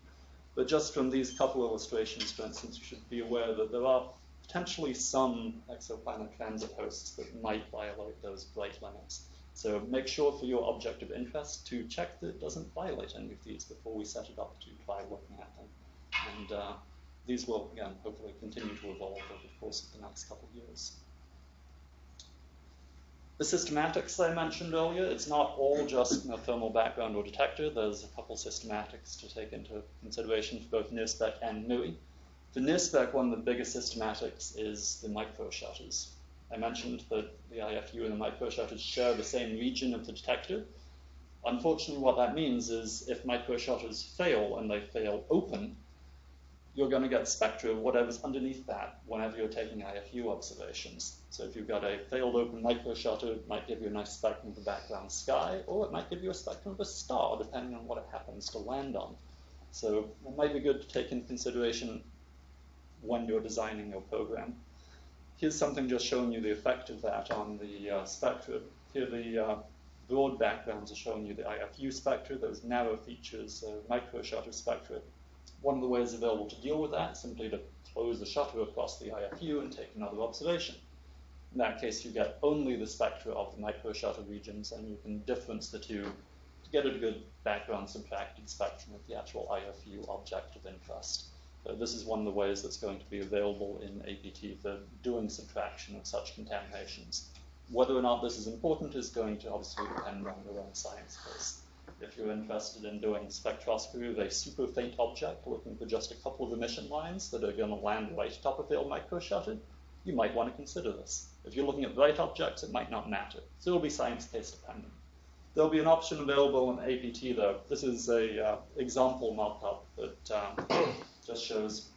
But just from these couple illustrations, for instance, you should be aware that there are potentially some exoplanet transit hosts that might violate those weight limits. So make sure for your object of interest to check that it doesn't violate any of these before we set it up to try looking at them. And these will, again, hopefully continue to evolve over the course of the next couple of years. The systematics I mentioned earlier, it's not all just thermal background or detector. There's a couple systematics to take into consideration for both NIRSPEC and NUI. For NIRSPEC, one of the biggest systematics is the microshutters. I mentioned that the IFU and the microshutters share the same region of the detector. Unfortunately, what that means is if microshutters fail and they fail open, you're going to get spectra of whatever's underneath that whenever you're taking IFU observations. So if you've got a failed open microshutter, it might give you a nice spectrum of the background sky, or it might give you a spectrum of a star, depending on what it happens to land on. So it might be good to take into consideration when you're designing your program. Here's something just showing you the effect of that on the spectra. Here the broad backgrounds are showing you the IFU spectra, those narrow features, microshutter spectra. One of the ways available to deal with that is simply to close the shutter across the IFU and take another observation. In that case, you get only the spectra of the microshutter regions, and you can difference the two to get a good background subtracted spectrum of the actual IFU object of interest. So this is one of the ways that's going to be available in APT for doing subtraction of such contaminations. Whether or not this is important is going to obviously depend on your own science case. If you're interested in doing spectroscopy with a super faint object, looking for just a couple of emission lines that are going to land right atop a failed microshutter, you might want to consider this. If you're looking at bright objects, it might not matter. So it'll be science case dependent. There'll be an option available in APT though. This is a example mock-up that just shows,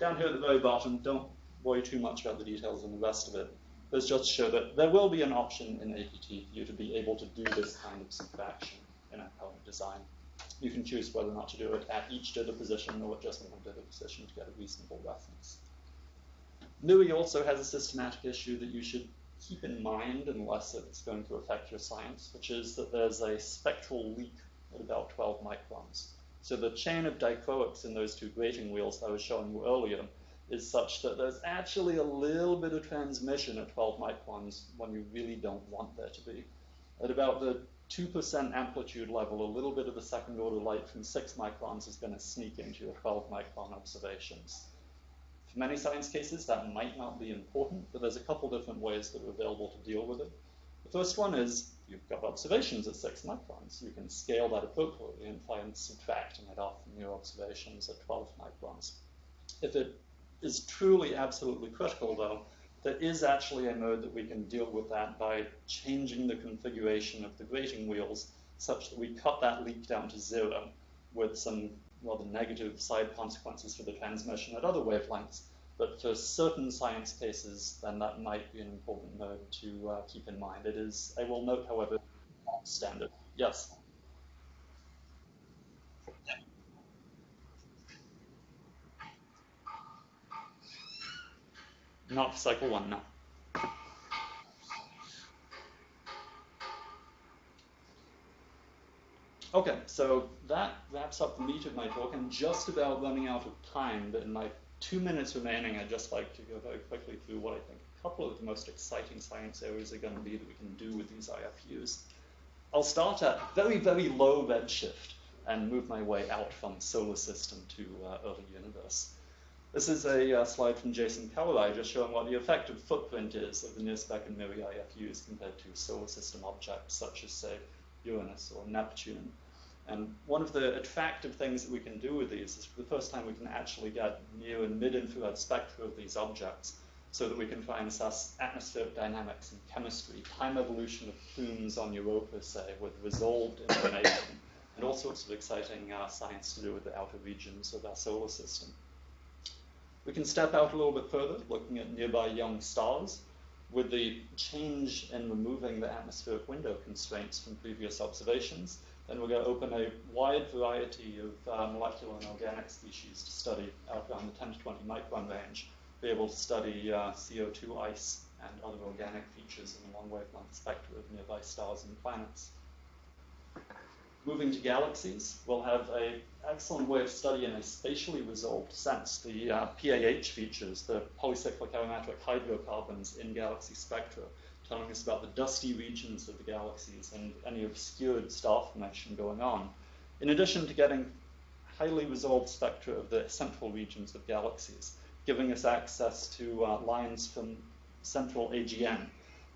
down here at the very bottom, don't worry too much about the details and the rest of it. Let's just show that there will be an option in APT for you to be able to do this kind of subtraction in a current design. You can choose whether or not to do it at each dither position or at just one dither position to get a reasonable reference. NUI also has a systematic issue that you should keep in mind unless it's going to affect your science, which is that there's a spectral leak at about 12 microns. So the chain of dichroics in those two grating wheels I was showing you earlier is such that there's actually a little bit of transmission at 12 microns when you really don't want there to be. At about the 2% amplitude level, a little bit of the second order light from 6 microns is going to sneak into your 12 micron observations. For many science cases, that might not be important, but there's a couple different ways that are available to deal with it. The first one is you've got observations at 6 microns. You can scale that appropriately and try and subtracting it off from your observations at 12 microns. If it is truly absolutely critical, though, there is actually a mode that we can deal with that by changing the configuration of the grating wheels such that we cut that leak down to 0 with some rather negative side consequences for the transmission at other wavelengths. But for certain science cases, then that might be an important mode to keep in mind. It is, I will note, however, not standard. Yes? Not cycle 1, no. Okay, so that wraps up the meat of my talk. I'm just about running out of time, but in my 2 minutes remaining, I'd just like to go very quickly through what I think a couple of the most exciting science areas are going to be that we can do with these IFUs. I'll start at very, very low redshift and move my way out from solar system to early universe. This is a slide from Jason Kawarai just showing what the effective footprint is of the NIRSPEC and MIRI IFUs compared to solar system objects such as, say, Uranus or Neptune. And one of the attractive things that we can do with these is for the first time we can actually get near and mid-infrared spectra of these objects so that we can try and assess atmospheric dynamics and chemistry, time evolution of plumes on Europa, say, with resolved information. and all sorts of exciting science to do with the outer regions of our solar system. We can step out a little bit further, looking at nearby young stars. With the change in removing the atmospheric window constraints from previous observations, then we're going to open a wide variety of molecular and organic species to study out around the 10 to 20 micron range, be able to study CO2 ice and other organic features in the long wavelength spectra of nearby stars and planets. Moving to galaxies, we'll have an excellent way of studying in a spatially resolved sense the PAH features, the polycyclic aromatic hydrocarbons in galaxy spectra, telling us about the dusty regions of the galaxies and any obscured star formation going on, in addition to getting highly resolved spectra of the central regions of galaxies, giving us access to lines from central AGN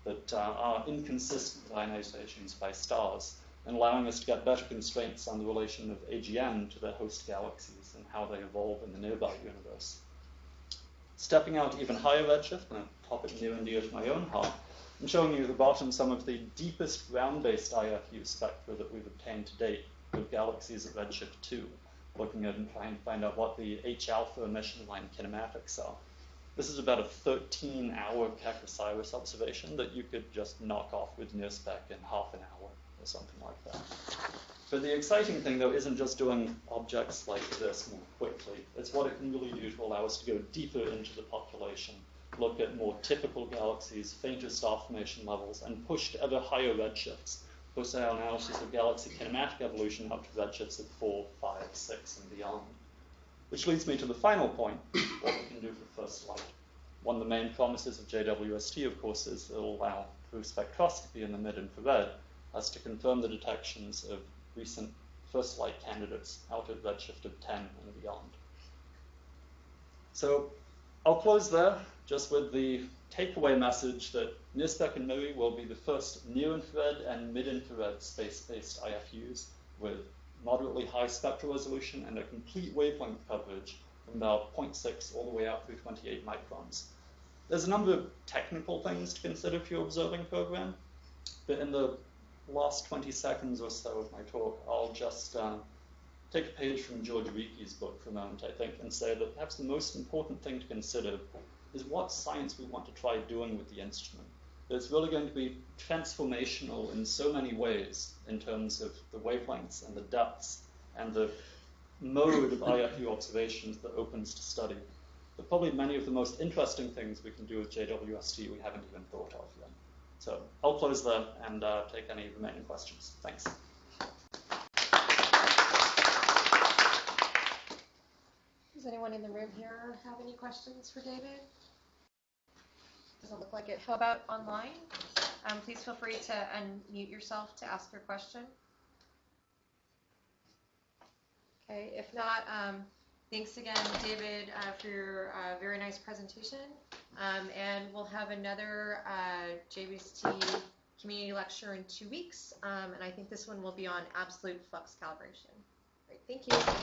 that are inconsistent with ionizations by stars, and allowing us to get better constraints on the relation of AGN to their host galaxies and how they evolve in the nearby universe. Stepping out even higher redshift, and a topic near and dear to my own heart, I'm showing you at the bottom some of the deepest ground-based IFU spectra that we've obtained to date with galaxies at redshift 2, looking at and trying to find out what the H-alpha emission line kinematics are. This is about a 13-hour Keck-Osiris observation that you could just knock off with NIRSPEC in half an hour or something like that. But the exciting thing, though, isn't just doing objects like this more quickly. It's what it can really do to allow us to go deeper into the population, look at more typical galaxies, fainter star formation levels, and push to ever higher redshifts, push our analysis of galaxy kinematic evolution up to redshifts of 4, 5, 6, and beyond. Which leads me to the final point, what we can do for first light. One of the main promises of JWST, of course, is that it will allow, through spectroscopy in the mid-infrared, us to confirm the detections of recent first light candidates out at redshift of 10 and beyond. So I'll close there just with the takeaway message that NIRSPEC and MIRI will be the first near-infrared and mid-infrared space-based IFUs with moderately high spectral resolution and a complete wavelength coverage from about 0.6 all the way out through 28 microns. There's a number of technical things to consider for your observing program, but in the last 20 seconds or so of my talk, I'll just take a page from George Ricci's book for a moment, I think, and say that perhaps the most important thing to consider is what science we want to try doing with the instrument. It's really going to be transformational in so many ways in terms of the wavelengths and the depths and the mode of IFU observations that opens to study. But probably many of the most interesting things we can do with JWST we haven't even thought of yet. So I'll close there and take any remaining questions. Thanks. Does anyone in the room here have any questions for David? Doesn't look like it. How about online? Please feel free to unmute yourself to ask your question. Okay, if not, thanks again, David, for your very nice presentation. And we'll have another JWST community lecture in 2 weeks. And I think this one will be on absolute flux calibration. Great, thank you.